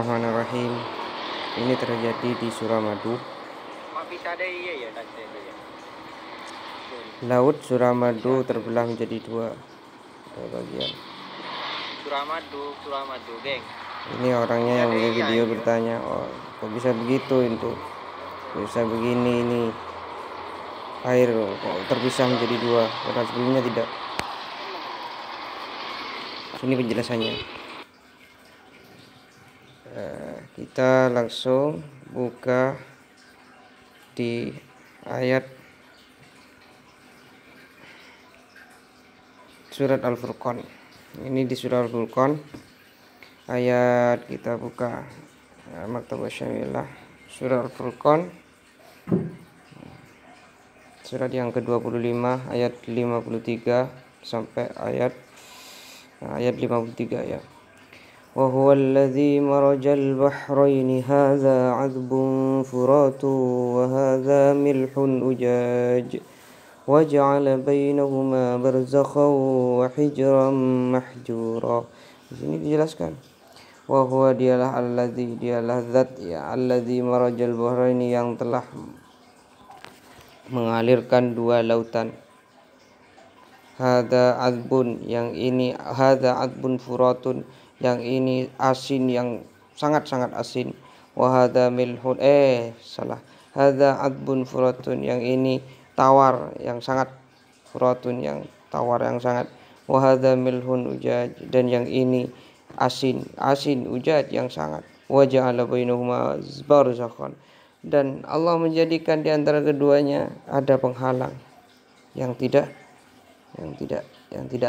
Bismillahirrahmanirrahim. Ini terjadi di Suramadu. Laut Suramadu terbelah menjadi dua bagian. Suramadu, geng. Ini orangnya yang di video bertanya, oh kok bisa begitu itu? Bisa begini ini air kok terpisah menjadi dua, padahal sebelumnya tidak. Ini penjelasannya. Kita langsung buka di ayat surat Al-Furqan. Ini di surat Al-Furqan ayat, kita buka Maktabah Syamilah surat Al-Furqan surat yang ke-25 ayat 53 sampai ayat 53 ya. Wa huwa alladhi marajal bahraini hadza 'adbun furatu wa hadza milhun ujaj waja'ala bainahuma barzakhan wa hijran mahjura. Di sini dijelaskan, wa huwa dialah zat ya, alladzi marajal bahraini, yang telah mengalirkan dua lautan. Hadza adbun, yang ini hadza adbun furatun, yang ini asin yang sangat-sangat asin. Wa hadza milhun hadza adbun furatun, yang ini tawar yang sangat, furatun yang tawar yang sangat. Wa hadza milhun ujaj, dan yang ini asin ujaj yang sangat. Wa ja'ala bainahuma barzakhan, dan Allah menjadikan di antara keduanya ada penghalang yang tidak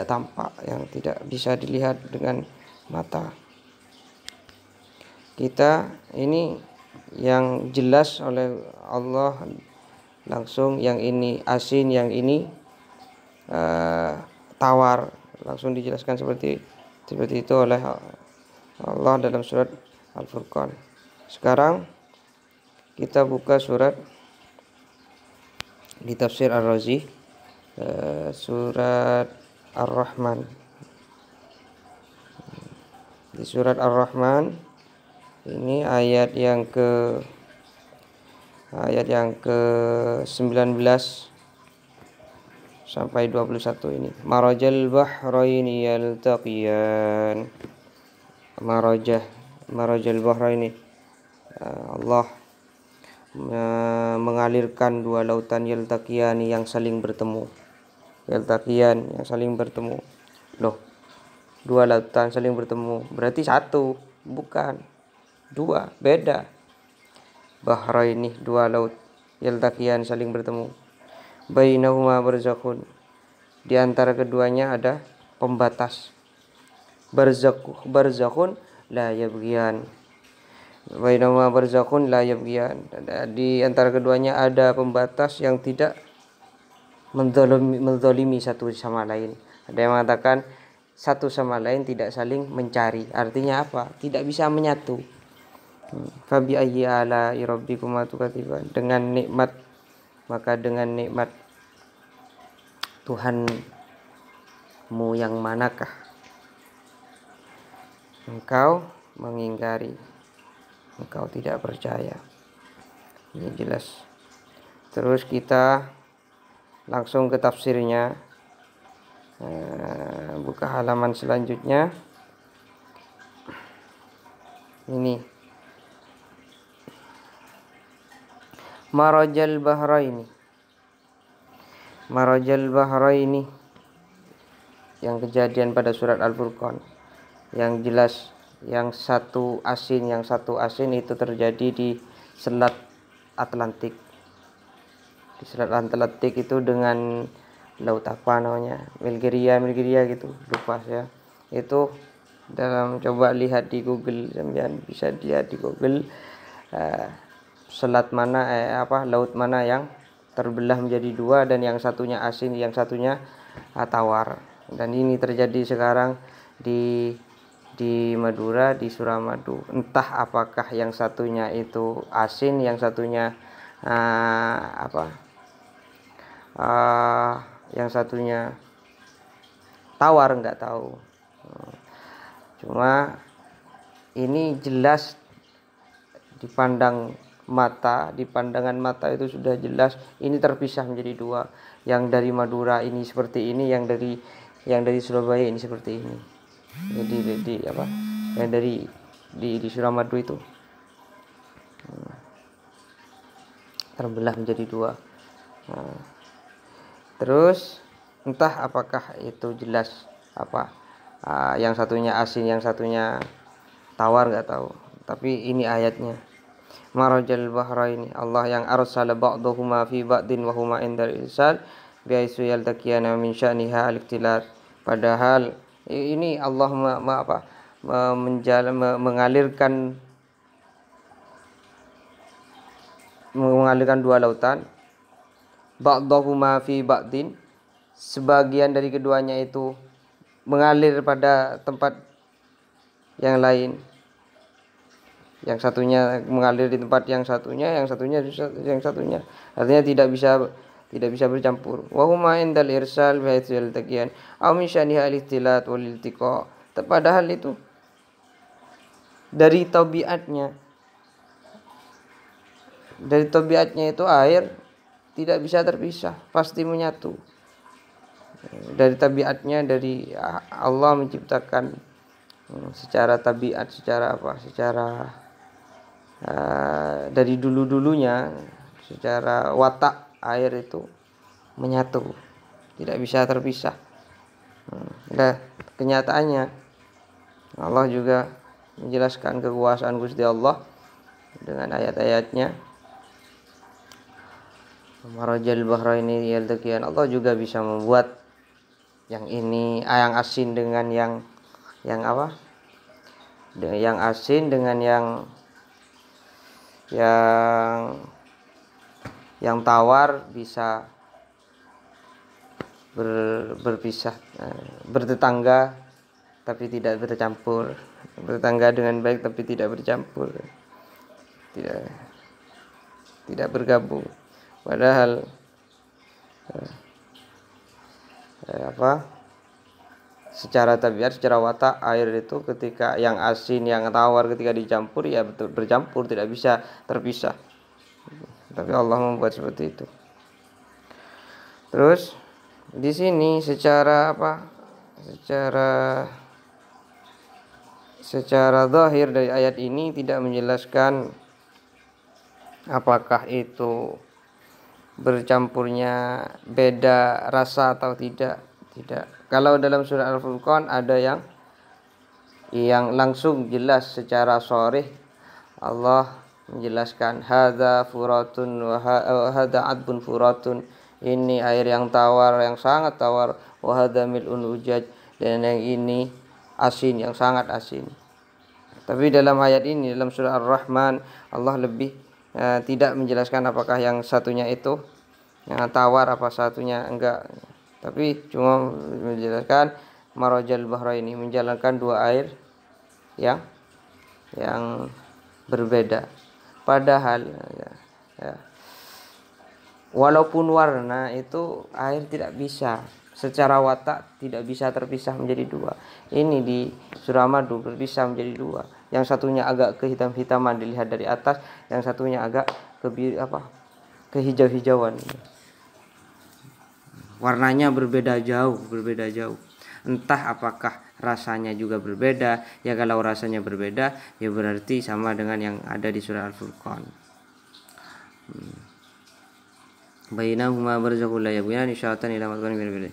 tampak, yang tidak bisa dilihat dengan mata kita. Ini yang jelas oleh Allah langsung, yang ini asin, yang ini tawar, langsung dijelaskan seperti itu oleh Allah dalam surat Al-Furqan. Sekarang kita buka surat di tafsir Ar-Razi, surat Ar-Rahman. Di surat Ar-Rahman ini ayat yang ke 19 sampai 21 ini. Marajal bahraini yaltaqiyan. Marajal bahraini, Allah mengalirkan dua lautan, yaltaqiyani, yang saling bertemu. Yaltaqiyan, yang saling bertemu. Loh, dua lautan saling bertemu, berarti satu, bukan dua, beda. Bahraini, dua laut, yaltaqiyan, saling bertemu. Bainahuma barzakhun, di antara keduanya ada pembatas. Barzakhun la yabghiyan. Bainahuma barzakhun la yabghiyan, di antara keduanya ada pembatas yang tidak menzalimi satu sama lain. Ada yang mengatakan satu sama lain tidak saling mencari. Artinya apa? Tidak bisa menyatu. Fabi ayyi ala'i rabbikuma tukadziban, dengan nikmat Tuhanmu yang manakah engkau mengingkari, engkau tidak percaya. Ini jelas. Terus kita langsung ke tafsirnya. Buka halaman selanjutnya. Ini Marajal bahraini yang kejadian pada surat Al-Furqan, yang jelas, yang satu asin itu terjadi di Selat Atlantik. Di Selat Atlantik itu dengan laut apa namanya, Milgria gitu, lupa ya. Itu dalam, coba lihat di Google, sampean bisa lihat di Google selat mana laut mana yang terbelah menjadi dua, dan yang satunya asin, yang satunya tawar. Dan ini terjadi sekarang di Madura, di Suramadu. Entah apakah yang satunya itu asin, yang satunya yang satunya tawar, nggak tahu. Cuma ini jelas dipandang mata, di pandangan mata itu sudah jelas ini terpisah menjadi dua. Yang dari Madura ini seperti ini, yang dari Surabaya ini seperti ini. Jadi yang dari di Suramadu itu terbelah menjadi dua. Nah, terus entah apakah itu jelas yang satunya asin, yang satunya tawar, nggak tahu. Tapi ini ayatnya. Marajal bahraini, Allah yang arsala ba'dahuma fi ba'din wa huma indal irsal biaisu yaltaqiyana min sya'niha al-ikhtilat. Padahal ini Allah mengalirkan dua lautan, ba'dahuma fi ba'din, sebagian dari keduanya itu mengalir pada tempat yang lain. Yang satunya mengalir di tempat yang satunya. Artinya tidak bisa bercampur. Wa huma indal irsal wa haitsul taqiyan aw min syaniha al-ikhtilat wal iltiqa. Padahal itu dari tabiatnya itu air tidak bisa terpisah, pasti menyatu. Dari tabiatnya, dari Allah menciptakan secara tabiat, secara dari dulunya, secara watak air itu menyatu, tidak bisa terpisah. Nah, kenyataannya Allah juga menjelaskan kekuasaan Gusti Allah dengan ayat-ayatnya. Marajal bahraini yaltaqiyan, Allah juga bisa membuat yang ini, yang asin dengan yang asin dengan yang tawar bisa berpisah, bertetangga tapi tidak bercampur, bertetangga dengan baik tapi tidak bercampur, tidak bergabung. Padahal secara tabiat, secara watak air itu ketika yang asin, yang tawar ketika dicampur ya betul bercampur, tidak bisa terpisah. Tapi Allah membuat seperti itu. Terus di sini secara zahir dari ayat ini tidak menjelaskan apakah itu bercampurnya beda rasa atau tidak. Kalau dalam surah Al-Furqan ada yang langsung jelas secara sharih, Allah menjelaskan hadza furatun wa hadza adbun furatun, ini air yang tawar, yang sangat tawar, wa hadza mil'un ujaj, dan yang ini asin, yang sangat asin. Tapi dalam ayat ini, dalam surah Ar-Rahman, Allah lebih tidak menjelaskan apakah yang satunya itu yang tawar, apa satunya enggak. Tapi cuma menjelaskan marajal bahraini, menjalankan dua air yang berbeda. Padahal walaupun warna itu air tidak bisa secara watak, tidak bisa terpisah menjadi dua. Ini di Suramadu berpisah menjadi dua. Yang satunya agak kehitam-hitaman dilihat dari atas, yang satunya agak kehijau-hijauan. Warnanya berbeda jauh. Entah apakah rasanya juga berbeda. Ya kalau rasanya berbeda, ya berarti sama dengan yang ada di surah Al-Furqan. Bainahuma barzakhun la yabghiyan isyaratan ila madghanin bil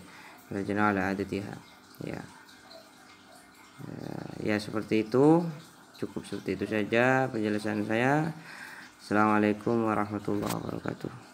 rajana ala adatiha. Ya seperti itu. Cukup seperti itu saja penjelasan saya. Assalamualaikum warahmatullahi wabarakatuh.